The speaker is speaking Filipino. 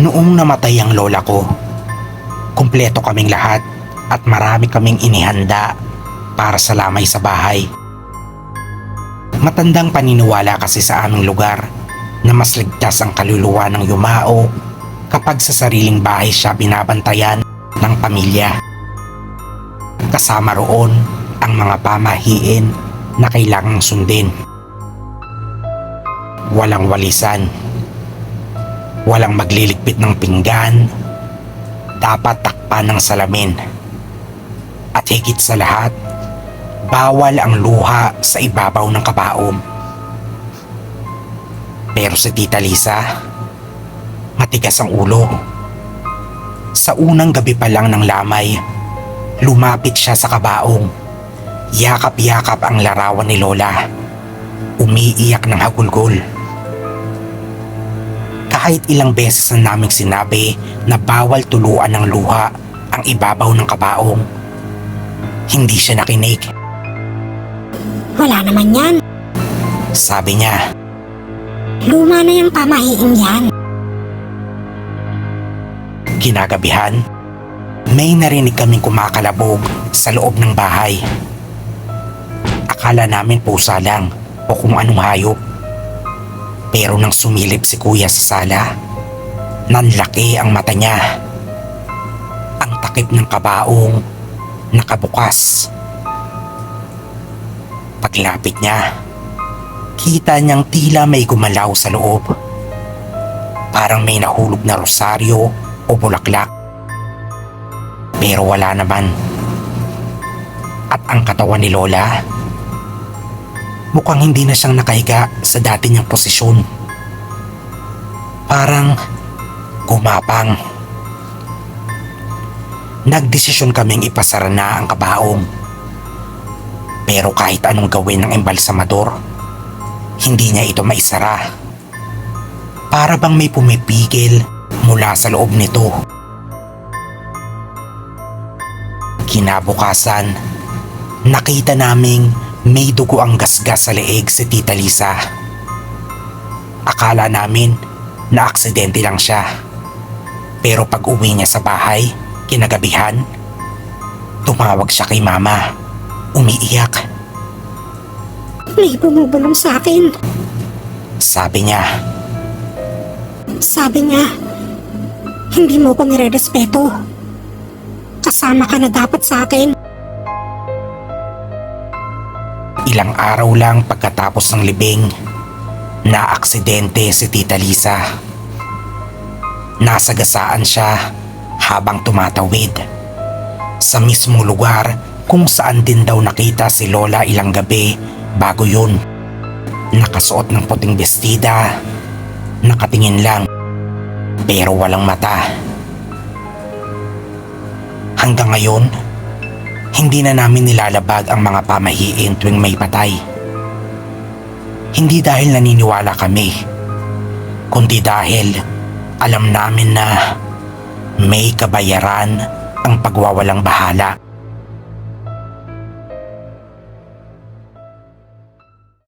Noong namatay ang lola ko, kumpleto kaming lahat at marami kaming inihanda para sa lamay sa bahay. Matandang paniniwala kasi sa aming lugar na mas ligtas ang kaluluwa ng yumao kapag sa sariling bahay siya binabantayan ng pamilya. Kasama roon ang mga pamahiin na kailangang sundin. Walang walisan. Walang magliligpit ng pinggan. Dapat takpan ng salamin. At higit sa lahat, bawal ang luha sa ibabaw ng kabaong. Pero si Tita Lisa, matigas ang ulo. Sa unang gabi pa lang ng lamay, lumapit siya sa kabaong. Yakap-yakap ang larawan ni Lola. Umiiyak ng hagulgol. Kahit ilang beses na naming sinabi na bawal tuluan ng luha ang ibabaw ng kabaong, hindi siya nakinig. Wala naman yan. Sabi niya, Luma na yung pamahiing yan. kinagabihan, may narinig kaming kumakalabog sa loob ng bahay. Akala namin pusa lang o kung anong hayop. Pero nang sumilip si kuya sa sala, nanlaki ang mata niya. Ang takip ng kabaong nakabukas. Paglapit niya, kita niyang tila may gumalaw sa loob. Parang may nahulog na rosaryo o bulaklak. Pero wala naman. At ang katawan ni Lola, mukhang hindi na siyang nakahiga sa dati niyang posisyon. Parang gumapang. Nagdesisyon kaming ipasara na ang kabaong. Pero kahit anong gawin ng embalsamador, hindi niya ito maisara. Para bang may pumipigil mula sa loob nito. Kinabukasan, nakita naming may dugo ang gasgas sa leeg si Tita Lisa. Akala namin na aksidente lang siya. Pero pag uwi niya sa bahay, kinagabihan, tumawag siya kay Mama. Umiiyak. May bumubulong sa akin. Sabi niya, hindi mo ko nire-respeto. Kasama ka na dapat sa akin. ilang araw lang pagkatapos ng libing, na aksidente si Tita Lisa. Nasagasaan siya habang tumatawid sa mismong lugar kung saan din daw nakita si Lola ilang gabi bago yun. Nakasuot ng puting bestida, nakatingin lang pero walang mata. Hanggang ngayon, hindi na namin nilalabag ang mga pamahiin tuwing may patay. Hindi dahil naniniwala kami, kundi dahil alam namin na may kabayaran ang pagwawalang bahala.